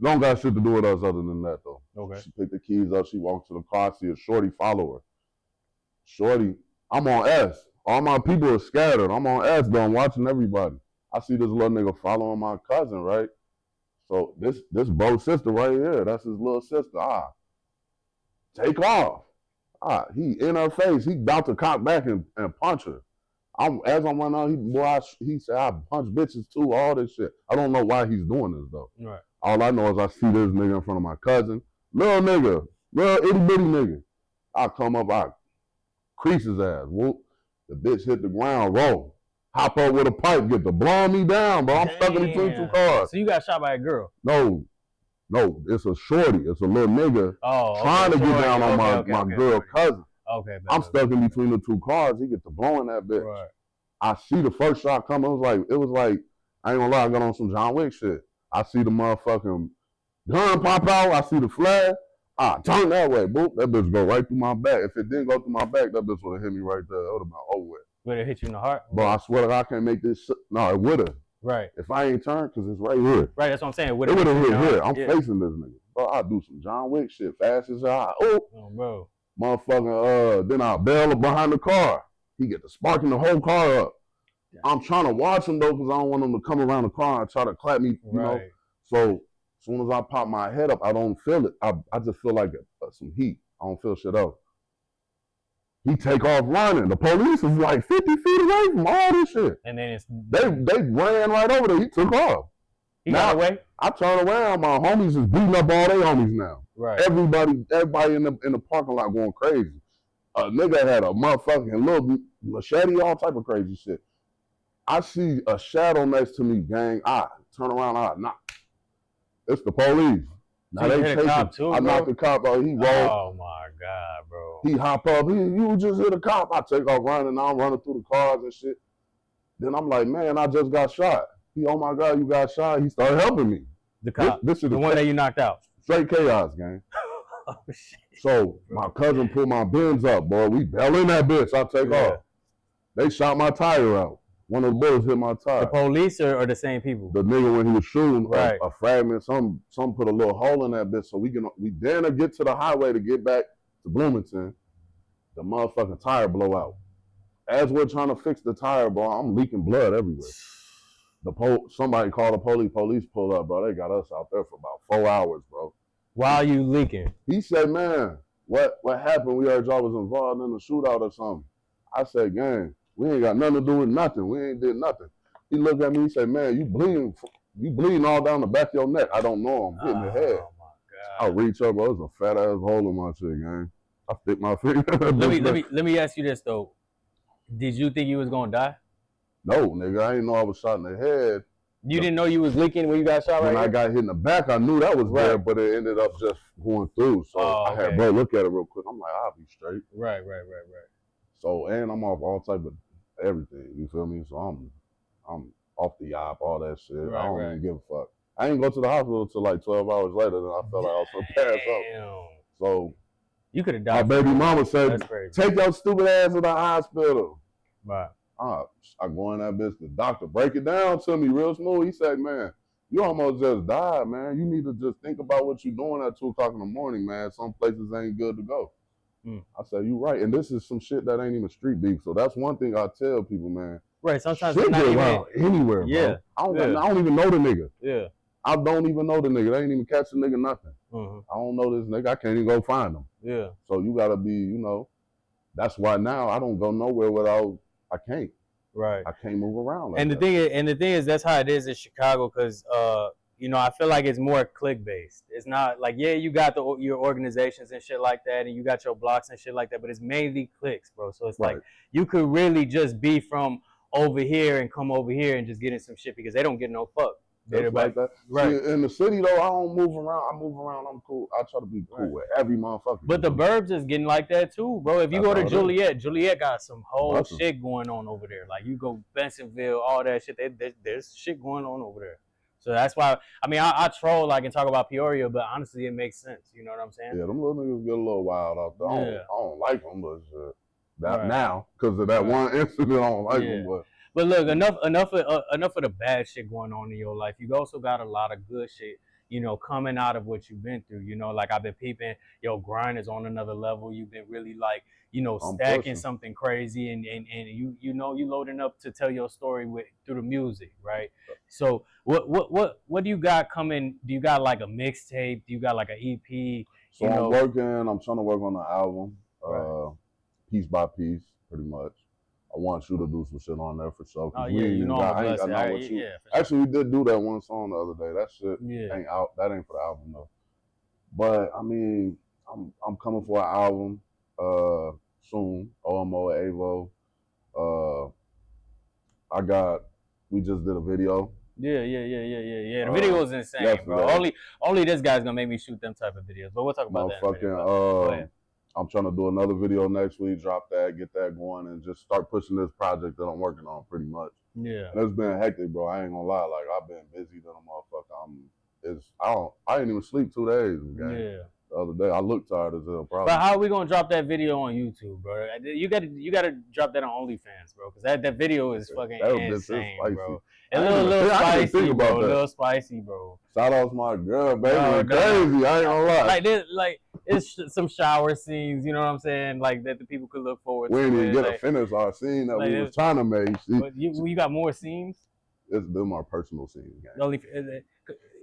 Don't got shit to do with us other than that though. Okay. She picked the keys up. She walked to the car. See a shorty follow her. Shorty, I'm on S. All my people are scattered. I'm on S though. I'm watching everybody. I see this little nigga following my cousin, right? So this bro's sister right here, that's his little sister. Take off. He in her face. He about to cock back and punch her. As I'm running out, he said, I punch bitches too, all this shit. I don't know why he's doing this though. Right. All I know is I see this nigga in front of my cousin. Little nigga, little itty bitty nigga. I come up, I crease his ass. Whoop. The bitch hit the ground, roll. Hop up with a pipe, get to blowing me down, bro. I'm stuck in between two cars. So you got shot by a girl? No, it's a shorty. It's a little nigga trying to get down on my girl cousin. Okay. I'm stuck in between the two cars. He get to blowing that bitch. Right. I see the first shot coming. It was like, I ain't gonna lie, I got on some John Wick shit. I see the motherfucking gun pop out. I see the flag. Turn that way, boop. That bitch go right through my back. If it didn't go through my back, that bitch would have hit me right there. It would have been over with. Would it hit you in the heart? Bro, I swear to God, I can't make this. No, it would have. Right. If I ain't turned, because it's right here. Right, that's what I'm saying. It would have hit here. I'm facing this nigga. Bro, I do some John Wick shit fast as I. Oh, bro. Motherfucking, then I bail behind the car. He get to sparking the whole car up. Yeah. I'm trying to watch him though, because I don't want him to come around the car and try to clap me, you know. So as soon as I pop my head up, I don't feel it. I just feel like some heat. I don't feel shit else. He take off running. The police is like 50 feet away from all this shit. And then they ran right over there. He took off. He got away? I turn around. My homies is beating up all their homies now. Right. Everybody in the parking lot going crazy. A nigga had a motherfucking little machete, all type of crazy shit. I see a shadow next to me, gang. I turn around. Knock. It's the police. Now they hit a cop too, I knocked the cop out. He rolled. Oh my God, bro. He hop up. You just hit a cop. I take off running. Now I'm running through the cars and shit. Then I'm like, man, I just got shot. Oh my God, you got shot. He started helping me. The cop. This is the one that you knocked out. Straight chaos, gang. Oh shit. So my cousin pulled my Benz up, boy. We belling that bitch. I take off. They shot my tire out. One of the bullets hit my tire. The police or the same people? The nigga when he was shooting, a fragment, some put a little hole in that bitch so we dare to get to the highway to get back to Bloomington. The motherfucking tire blow out. as we're trying to fix the tire, bro, I'm leaking blood everywhere. Somebody called the police. Police pulled up, bro. They got us out there for about 4 hours, bro. While you leaking? He said, man, what happened? We heard y'all was involved in a shootout or something. I said, gang, we ain't got nothing to do with nothing. We ain't did nothing. He looked at me, he said, man, you bleeding all down the back of your neck. I don't know. I'm hitting the head. Oh my I God. reach up, bro. There's a fat ass hole in my shit, gang. I stick my finger. Let me ask you this though. Did you think you was gonna die? No, nigga, I didn't know I was shot in the head. You didn't know you was leaking when you got shot When right I got hit in the back, I knew that was there, Right. but it ended up just going through. So I had bro look at it real quick. I'm like, I'll be straight. Right. So and I'm off all type of everything. You feel me? So I'm off the op, all that shit. Right, I don't right. even give a fuck. I didn't go to the hospital until like 12 hours later. Then I felt like I was gonna pass out. So you could have died. my baby mama said, That's crazy. "Take your stupid ass to the hospital." Right. I go in that bitch. The doctor break it down to me real smooth. He said, "Man, you almost just died, man. You need to just think about what you're doing at 2 o'clock in the morning, man. Some places ain't good to go." I said, "You right." And this is some shit that ain't even street beef. So that's one thing I tell people, man. Right. Sometimes shit it's not get even around anywhere, Yeah. bro. I don't even know the nigga. Yeah. I don't even know the nigga. They ain't even catch the nigga nothing. Mhm. I don't know this nigga. I can't even go find him. Yeah. So you gotta be, you know. That's why now I don't go nowhere without. I can't. Right. I can't move around. Like And the thing is, that's how it is in Chicago, because you know, I feel like it's more clique based. It's not like, yeah, you got your organizations and shit like that, and you got your blocks and shit like that, but it's mainly cliques, bro. So it's Right. like you could really just be from over here and come over here and just get in some shit because they don't get no fuck. Just like that. Right. See, in the city though, I don't move around. I move around. I'm cool. I try to be cool with every motherfucker. But the burbs is getting like that too, bro. If you go to Juliet got some whole shit going on over there. Like you go Bensonville, all that shit. There's shit going on over there. So that's why, I mean, I troll like and talk about Peoria, but honestly, it makes sense. You know what I'm saying? Yeah, them little niggas get a little wild out there. I don't like them, but Right. now because of that one incident, I don't like them. But look, enough of the bad shit going on in your life. You also got a lot of good shit, you know, coming out of what you've been through. You know, like I've been peeping, your grind is on another level. You've been really like, you know, stacking something crazy, and you know you loading up to tell your story through the music, right? So what do you got coming? Do you got like a mixtape? Do you got like an EP? So I'm trying to work on an album, piece by piece, pretty much. I want you to do some shit on there for sure. Oh yeah, you know I'm blessed. Actually, we did do that one song the other day. That shit ain't out. That ain't for the album though. But I mean, I'm coming for an album soon. OMO AVO. We just did a video. Yeah. The video is insane, bro. Only this guy's gonna make me shoot them type of videos. But we'll talk about that. I'm trying to do another video next week, drop that, get that going, and just start pushing this project that I'm working on pretty much. Yeah. And it's been hectic, bro. I ain't gonna lie. Like, I've been busy than a motherfucker. I didn't even sleep 2 days. Gang. Yeah. The other day, I looked tired as hell, probably. But how are we gonna drop that video on YouTube, bro? You gotta drop that on OnlyFans, bro, because that video is fucking insane, bro. A little spicy, bro. A little spicy, bro. Shout out to my girl, baby. Crazy. I ain't gonna lie. Like this, like it's some shower scenes. You know what I'm saying? Like that the people could look forward to. We didn't even get to finish our scene that we was trying to make. But you got more scenes? It's them our personal scenes, gang.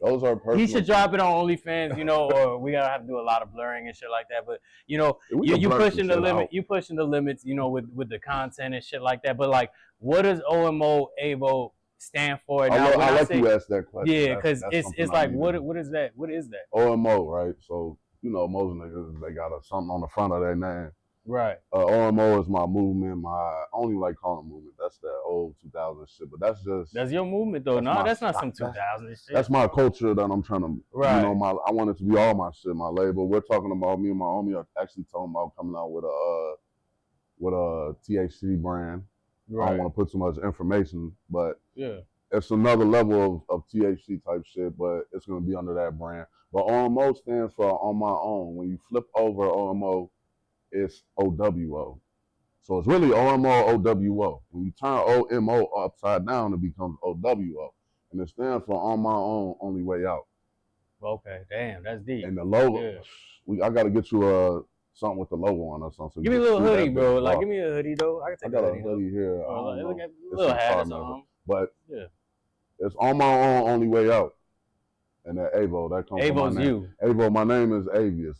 Those are personal. He should drop it on OnlyFans, you know, or we gotta have to do a lot of blurring and shit like that. But you know, you pushing the limit. You pushing the limits, you know, with the content and shit like that. But like, what does OMO AVO stand for? Now, I like you ask that question. Yeah, because it's like, what is that? What is that? OMO, right? So you know, most niggas they got something on the front of their name. Right. OMO is my movement. I only like calling it movement. That's that old 2000 shit. But that's your movement though. No, that's not some 2000 shit. That's my culture that I'm trying to. Right. You know, I want it to be all my shit. My label. We're talking about me and my homie are actually talking about coming out with a THC brand. Right. I don't want to put too much information, but it's another level of THC type shit. But it's gonna be under that brand. But OMO stands for on my own. When you flip over OMO, it's OWO. So it's really OMO OWO. When you turn OMO upside down, it becomes OWO. And it stands for on my own, only way out. Okay, damn, that's deep. And the logo, I got to get you something with the logo on or something. So Give me a little hoodie, bro. Like, give me a hoodie, though. I can take a hoodie, though. Here. Or, I don't look know. at a little hat or something. But yeah, it's on my own only way out. And that Avo, that comes from my name. you. Avo, my name is Avius.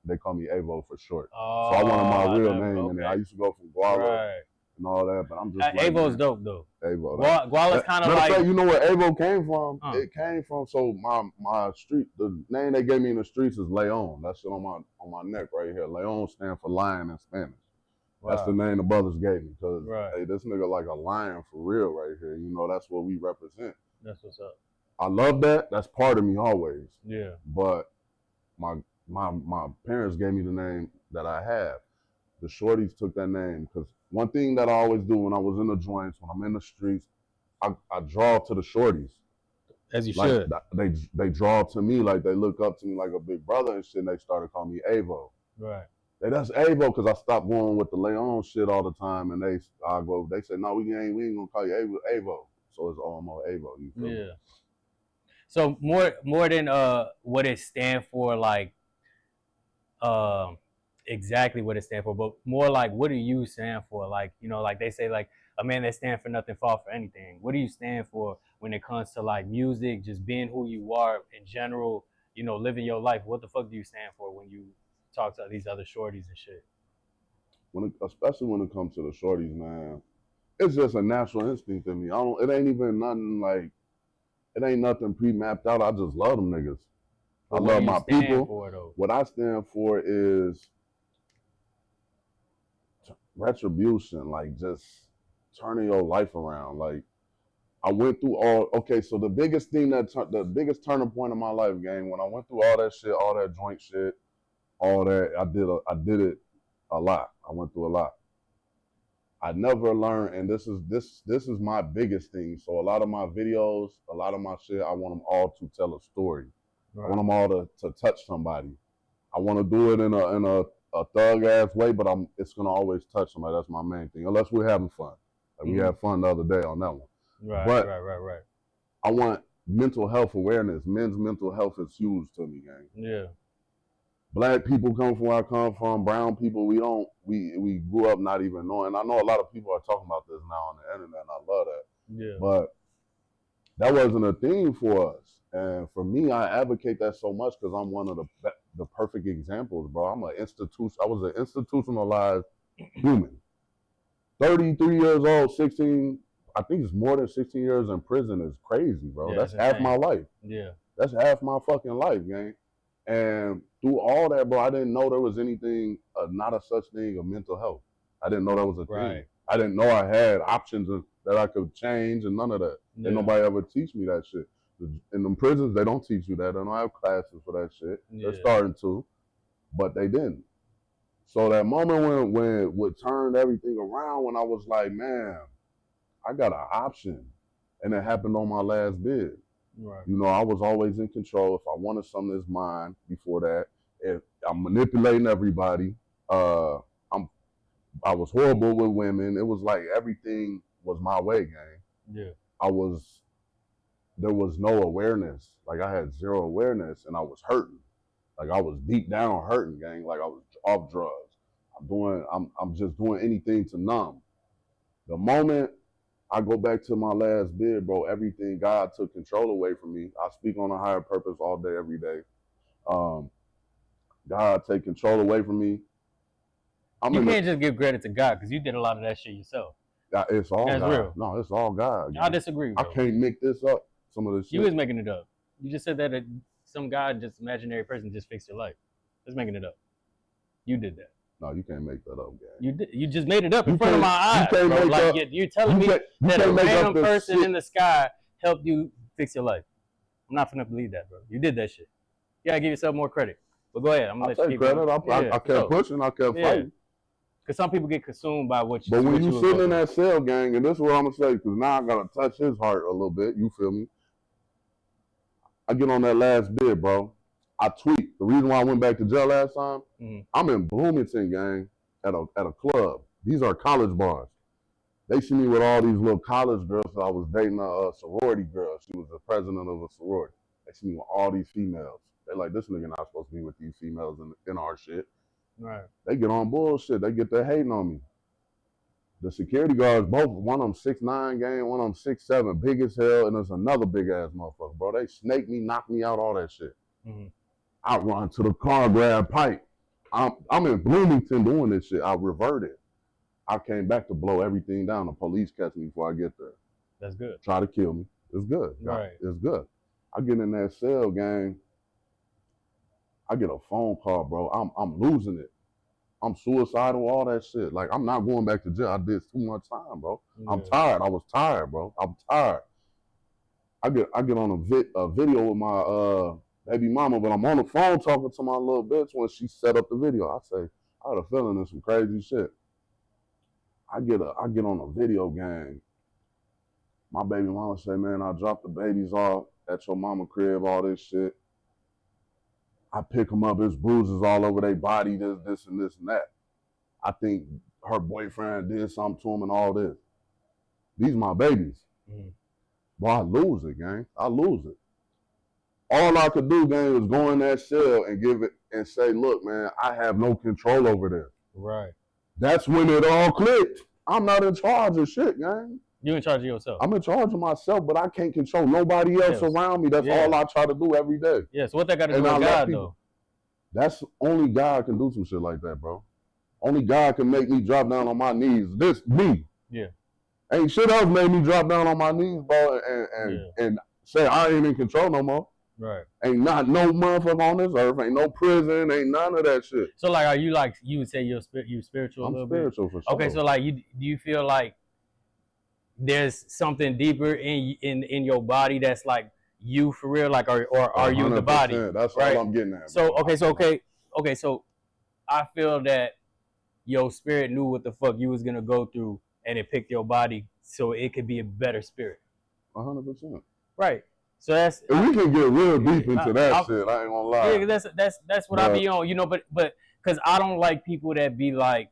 They call me Avo for short. Oh, so I wanted my real name in there. I used to go from Guala and all that, but I'm just Avo's dope though. Avo. Guala's kind of like. Fact, you know where Avo came from? It came from my street. The name they gave me in the streets is Leon. That's it on my neck right here. Leon stands for lion in Spanish. Wow. That's the name the brothers gave me because hey, this nigga like a lion for real right here. You know, that's what we represent. That's what's up. I love that. That's part of me always. Yeah. But my parents gave me the name that I have. The shorties took that name because one thing that I always do when I was in the joints, when I'm in the streets, I draw to the shorties. As you should. They draw to me, like they look up to me like a big brother and shit, and they started calling me Avo. Right. That's Avo because I stopped going with the Leon shit all the time, and they say, no, we ain't gonna call you Avo. So it's OMO AVO. You feel me? So more than what it stands for, like exactly what it stands for, but more like what do you stand for? Like, you know, like they say, like a man that stands for nothing fall for anything. What do you stand for when it comes to like music, just being who you are in general, you know, living your life? What the fuck do you stand for when you talk to these other shorties and shit? Especially when it comes to the shorties, man, it's just a natural instinct in me. It ain't even nothing like, it ain't nothing pre-mapped out. I just love them niggas. I love my people. What I stand for is retribution, like just turning your life around. Like I went through so the biggest thing the biggest turning point in my life, gang, when I went through all that shit, all that joint shit, all that, I did it a lot. I went through a lot. I never learned, and this is my biggest thing. So a lot of my videos, a lot of my shit, I want them all to tell a story. Right. I want them all to touch somebody. I want to do it in a thug ass way, but it's gonna always touch somebody. That's my main thing. Unless we're having fun. Like we had fun the other day on that one. Right. I want mental health awareness. Men's mental health is huge to me, gang. Yeah. Black people come from where I come from. Brown people, we grew up not even knowing. I know a lot of people are talking about this now on the internet, and I love that. Yeah. But that wasn't a thing for us. And for me, I advocate that so much because I'm one of the perfect examples, bro. I was an institutionalized human. 33 years old, 16, I think it's more than 16 years in prison is crazy, bro. That's half my life. Yeah. That's half my fucking life, gang. And through all that, bro, I didn't know there was anything, not a such thing of mental health. I didn't know that was a thing. I didn't know I had options that I could change and none of that. Yeah. Didn't nobody ever teach me that shit. In them prisons, they don't teach you that. They don't have classes for that shit. Yeah. They're starting to, but they didn't. So that moment when what turned everything around, when I was like, man, I got an option. And it happened on my last bid. Right. You know, I was always in control. If I wanted something that's mine before that, if I'm manipulating everybody, I was horrible with women. It was like everything was my way, gang. Yeah. There was no awareness. Like I had zero awareness and I was hurting. Like I was deep down hurting, gang. Like I was off drugs. I'm just doing anything to numb. The moment I go back to my last bid, bro, everything, God took control away from me. I speak on a higher purpose all day, every day. God take control away from me. You can't just give credit to God because you did a lot of that shit yourself. It's all That's God. Real. No, it's all God. I disagree, bro. I can't make this up, some of this shit. You was making it up. You just said that some God, just imaginary person just fixed your life. Just making it up. You did that. No, you can't make that up, gang. You just made it up in front of my eyes, bro. Like you're telling me that a random person in the sky helped you fix your life. I'm not gonna believe that, bro. You did that shit. You gotta give yourself more credit. But go ahead. I'm gonna let you keep credit. I kept pushing. I kept fighting. Because some people get consumed by what you. But when you sitting in that cell, gang, and this is what I'm gonna say, because now I gotta touch his heart a little bit. You feel me? I get on that last bid, bro. I tweet. The reason why I went back to jail last time, I'm in Bloomington, gang, at a club. These are college bars. They see me with all these little college girls. So I was dating a sorority girl. She was the president of a sorority. They see me with all these females. They're like, this nigga not supposed to be with these females in our shit. Right. They get on bullshit. They get their hating on me. The security guards, both, one of them 6'9" gang, one of them 6'7", big as hell, and there's another big ass motherfucker, bro. They snake me, knock me out, all that shit. I run to the car, grab pipe. I'm in Bloomington doing this shit. I reverted. I came back to blow everything down. The police catch me before I get there. That's good. Try to kill me. It's good. Right. It's good. I get in that cell, gang. I get a phone call, bro. I'm losing it. I'm suicidal, all that shit. Like, I'm not going back to jail. I did too much time, bro. Yeah. I'm tired. I was tired, bro. I'm tired. I get on a video with my baby mama, but I'm on the phone talking to my little bitch when she set up the video. I say, I had a feeling there's some crazy shit. I get on a video game. My baby mama say, man, I dropped the babies off at your mama crib, all this shit. I pick them up, there's bruises all over their body, this and that. I think her boyfriend did something to them and all this. These my babies. Boy, I lose it, gang. I lose it. All I could do, gang, was go in that cell and give it and say, look, man, I have no control over this. Right. That's when it all clicked. I'm not in charge of shit, gang. You in charge of yourself. I'm in charge of myself, but I can't control nobody else around me. That's all I try to do every day. Yeah, so what that got to do with God, though? That's only God can do some shit like that, bro. Only God can make me drop down on my knees. This, me. Yeah. Ain't shit else made me drop down on my knees, bro, and say I ain't in control no more. Right. Ain't not no motherfucker on this earth. Ain't no prison. Ain't none of that shit. So, like, are you like, you would say you spiritual a little bit? I'm spiritual for sure. Okay, so like, do you feel like there's something deeper in your body that's like you for real, like, or are you the body? That's right? all I'm getting at. So so I feel that your spirit knew what the fuck you was gonna go through, and it picked your body so it could be a better spirit. 100%. Right. So that's. And we can get real deep into that shit. I ain't gonna lie. Yeah, that's what I be on, you know. But because I don't like people that be like,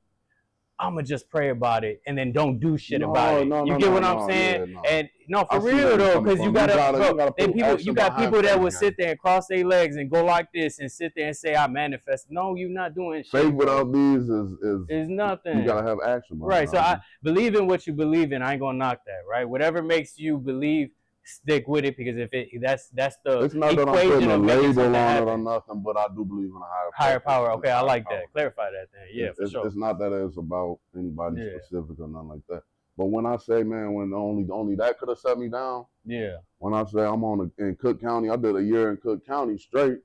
I'ma just pray about it and then don't do shit about it. You get what I'm saying? Yeah, and no, for real though, because you got people that would sit there and cross their legs and go like this and sit there and say, I manifest. No, you're not doing shit. Faith without these is nothing. You gotta have action. Right. So I believe in what you believe in. I ain't gonna knock that. Right. Whatever makes you believe, stick with it, because if that's the it's not that I'm putting a label on it or nothing, but I do believe in a higher power. Okay, I like that. Clarify that then. Yeah, for sure. It's not that it's about anybody specific or nothing like that. But when I say, man, when only that could have set me down. Yeah. When I say I'm in Cook County, I did a year in Cook County straight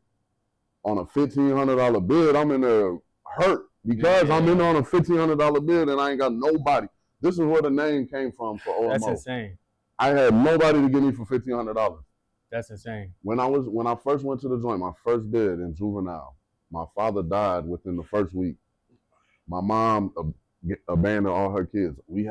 on a $1,500 bid. I'm in there hurt because I'm in on a $1,500 bid and I ain't got nobody. This is where the name came from for OMO. That's insane. I had nobody to give me for $1,500. That's insane. When I first went to the joint, my first bid in juvenile, my father died within the first week. My mom abandoned all her kids. We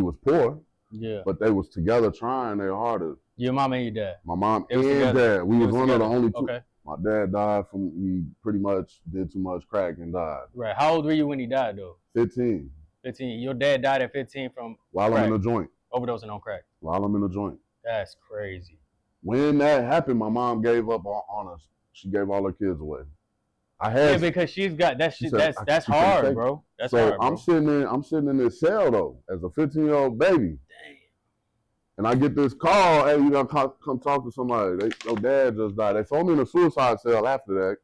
was poor. Yeah. But they was together trying their hardest. Your mom and your dad. My mom and dad. We was one of the only two. Okay. My dad died he pretty much did too much crack and died. Right. How old were you when he died though? 15. 15. Your dad died at 15 from while crack. I'm in the joint. Overdosing on crack. While I'm in the joint. That's crazy. When that happened, my mom gave up on us. She gave all her kids away. Because she's got that shit. That's hard, bro. That's hard, bro. I'm sitting in this cell though, as a 15-year-old baby. Damn. And I get this call, hey, you gotta come talk to somebody. Your dad just died. They throw me in a suicide cell after that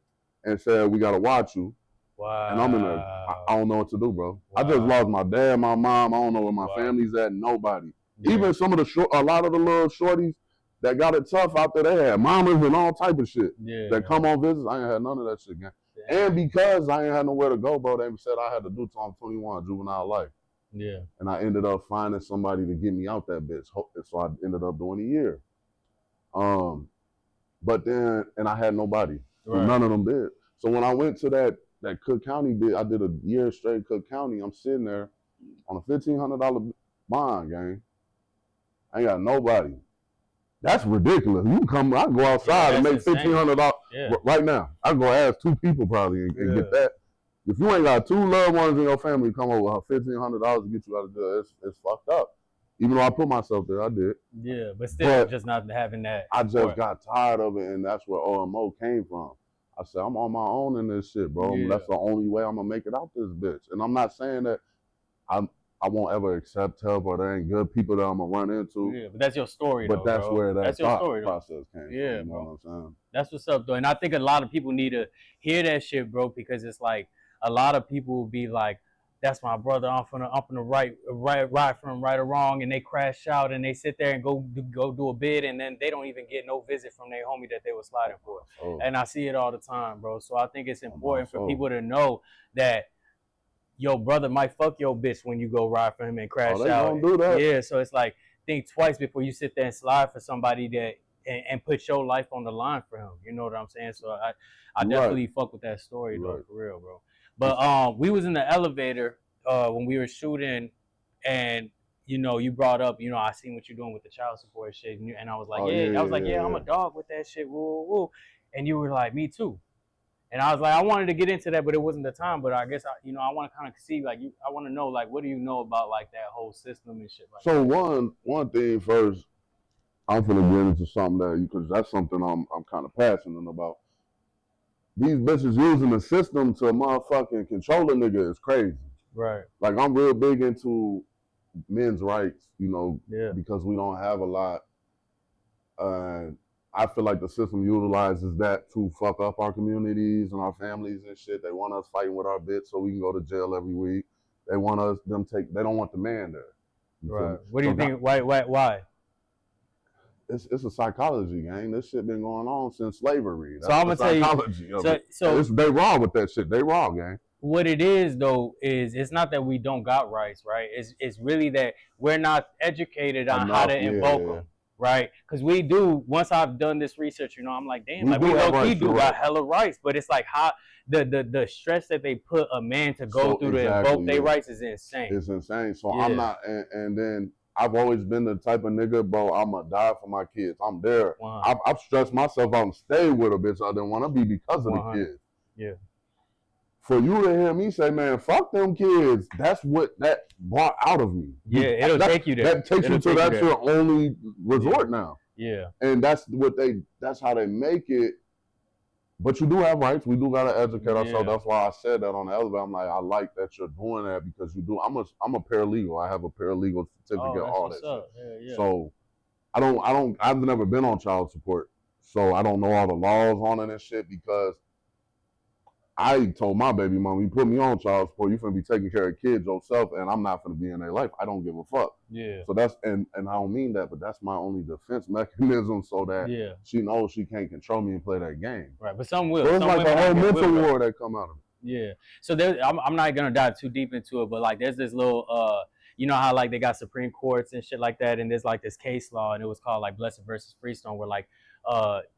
and said, we gotta watch you. Wow. And I'm in there. I don't know what to do, bro. Wow. I just lost my dad, my mom. I don't know where my family's at. Nobody. Yeah. Even some of a lot of the little shorties that got it tough out there, they had mamas and all type of shit that come on visits. I ain't had none of that shit, man. Yeah. And because I ain't had nowhere to go, bro, they said I had to do till I'm 21, juvenile life. Yeah. And I ended up finding somebody to get me out that bitch. So I ended up doing a year. But then, and I had nobody. Right. None of them did. So when I went to that Cook County bid, I did a year straight Cook County. I'm sitting there on a $1,500 bond, gang. I ain't got nobody. That's ridiculous. You can come, I can go outside and make $1,500 right now. I can go ask 2 people probably and get that. If you ain't got 2 loved ones in your family come over $1,500 to get you out of jail, it's fucked up. Even though I put myself there, I did. Yeah, but still just not having that. I just got tired of it, and that's where OMO came from. I said, I'm on my own in this shit, bro. Yeah. That's the only way I'm gonna make it out this bitch. And I'm not saying that I won't ever accept help or there ain't good people that I'm gonna run into. Yeah, but that's your story, but though, that's bro. where that that's your thought story, process came from. You know what I'm saying? That's what's up, though. And I think a lot of people need to hear that shit, bro, because it's like a lot of people will be like, that's my brother. I'm gonna ride for him, right or wrong, and they crash out and they sit there and go do a bid, and then they don't even get no visit from their homie that they were sliding for. And I see it all the time, bro. So I think it's important for people to know that your brother might fuck your bitch when you go ride for him and crash they out. Don't do that. Yeah, so it's like think twice before you sit there and slide for somebody that and put your life on the line for him. You know what I'm saying? So I definitely fuck with that story, though, for real, bro. But we was in the elevator when we were shooting, and you know, you brought up, you know, I seen what you're doing with the child support shit, and I was like, I'm a dog with that shit, woo, woo. And you were like, me too. And I was like, I wanted to get into that, but it wasn't the time. But I guess I want to kind of see, like, I want to know, like, what do you know about like that whole system and shit like so that? one thing first, I'm gonna get into something that because that's something I'm kind of passionate about. These bitches using the system to motherfucking control a nigga is crazy. Right. Like I'm real big into men's rights, you know, because we don't have a lot. I feel like the system utilizes that to fuck up our communities and our families and shit. They want us fighting with our bitch so we can go to jail every week. They want us they don't want the man there. Right. What do you think? Why? It's a psychology, gang. This shit been going on since slavery. That's so I'm gonna tell you. So they wrong with that shit. They wrong, gang. What it is, though, is it's not that we don't got rights, right? It's really that we're not educated on how to invoke them. Right, because we do. Once I've done this research, you know, I'm like, damn, like we low-key do got hella rights, but it's like how the stress that they put a man to go through to invoke their rights is insane. It's insane. So I'm not, and then I've always been the type of nigga, bro. I'ma die for my kids. I'm there. I've stressed myself out and stayed with a bitch I didn't want to be because of the kids. Yeah. For you to hear me say, man, fuck them kids, that's what that brought out of me. Yeah, it'll take you there. That takes you to that's your only resort now. Yeah. And that's how they make it. But you do have rights. We do gotta educate ourselves. That's why I said that on the elevator. I'm like, I like that you're doing that because you do. I'm a paralegal. I have a paralegal certificate, all that shit. Yeah. So I've never been on child support. So I don't know all the laws on it and shit because I told my baby mama, you put me on child support, you finna be taking care of kids yourself, and I'm not finna be in their life. I don't give a fuck. Yeah. So that's and I don't mean that, but that's my only defense mechanism, so that she knows she can't control me and play that game. Right, but some will. So it's some like a whole mental war that come out of it. Yeah. So I'm not gonna dive too deep into it, but like there's this little you know how like they got Supreme Courts and shit like that, and there's like this case law, and it was called like Blessed versus Freestone, where like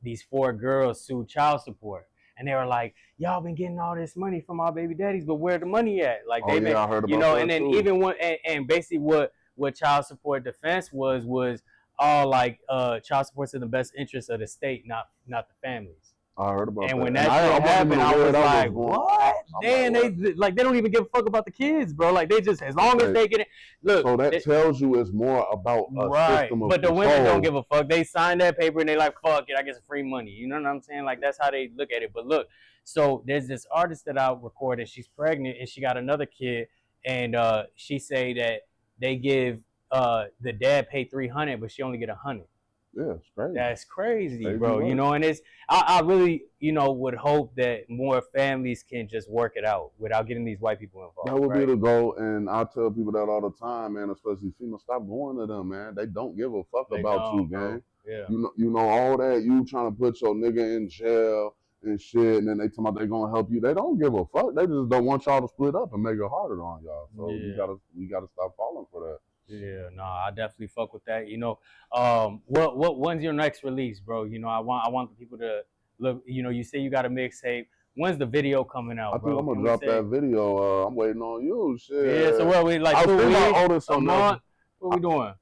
these 4 girls sued child support. And they were like, y'all been getting all this money from our baby daddies, but where the money at? Like I heard about you know, and then too. Even when and basically what child support defense was all like child support's in the best interest of the state, not the families. I heard about that. And when that shit happened, I was like, what? Damn, they don't even give a fuck about the kids, bro. Like they just as long as they get it. Look, so that tells you it's more about a system of but the control. women don't give a fuck. They sign that paper and they like, fuck it, I get some free money. You know what I'm saying? Like that's how they look at it. But look, so there's this artist that I recorded. She's pregnant and she got another kid, and she say that they give the dad pay $300, but she only get $100. Yeah, it's crazy. That's crazy, bro. You know, and I really, you know, would hope that more families can just work it out without getting these white people involved. That would be the goal, and I tell people that all the time, man, especially females, stop going to them, man. They don't give a fuck about you, gang. Yeah. You know all that, you trying to put your nigga in jail and shit, and then they talking about they gonna help you. They don't give a fuck. They just don't want y'all to split up and make it harder on y'all. So we gotta stop falling for that. Yeah, no, I definitely fuck with that. You know, when's your next release, bro? You know, I want the people to look. You know, you say you got a mixtape. When's the video coming out, bro? I think I'm gonna drop that video. I'm waiting on you. Shit. Yeah. So what we like 2 weeks, a month? What we doing?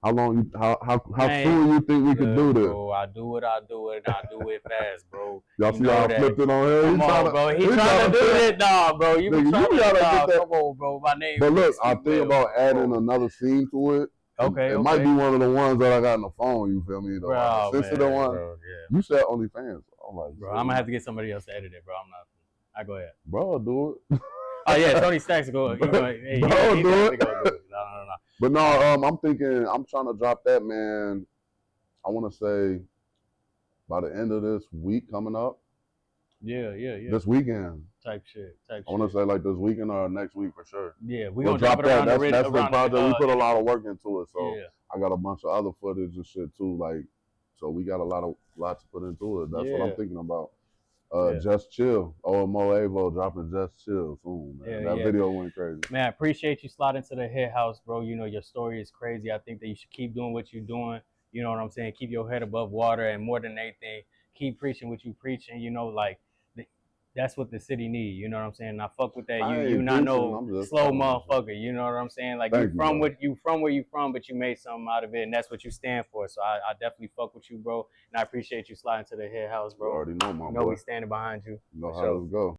How long? How soon you think we could do this? Bro, I do it, and I do it fast, bro. Y'all see how I flipped it on here? Come on, bro. He trying to do it, nah, bro. You be trying to get that. Come on, bro. My name. But look, I think about adding another scene to it. Okay, it might be one of the ones that I got in the phone. You feel me? The sensitive one. Bro, You said OnlyFans. I'm like, bro, I'm gonna have to get somebody else to edit it, bro. I'm not. I go ahead. bro, do it. Oh yeah, Tony Stacks go. He Bro, he do definitely it. gonna do it. No. But no, I'm thinking, I'm trying to drop that, man. I want to say by the end of this week coming up. Yeah. This weekend. Type shit. I want to say like this weekend or next week for sure. Yeah, we're We'll gonna drop it around that. the That's the project. We put a lot of work into it, so yeah. I got a bunch of other footage and shit too. Like, so we got a lot to put into it. That's what I'm thinking about. Just Chill. OMO AVO dropping Just Chill soon, man. That video went crazy. Man, I appreciate you sliding to the head house, bro. You know, your story is crazy. I think that you should keep doing what you're doing. You know what I'm saying? Keep your head above water, and more than anything, keep preaching what you preaching. You know, like that's what the city need. You know what I'm saying? I fuck with that. You not no slow motherfucker. You know what I'm saying? Like you from where you from, but you made something out of it, and that's what you stand for. So I definitely fuck with you, bro. And I appreciate you sliding to the head house, bro. You already know, my boy. You know we standing behind you. You know how this go.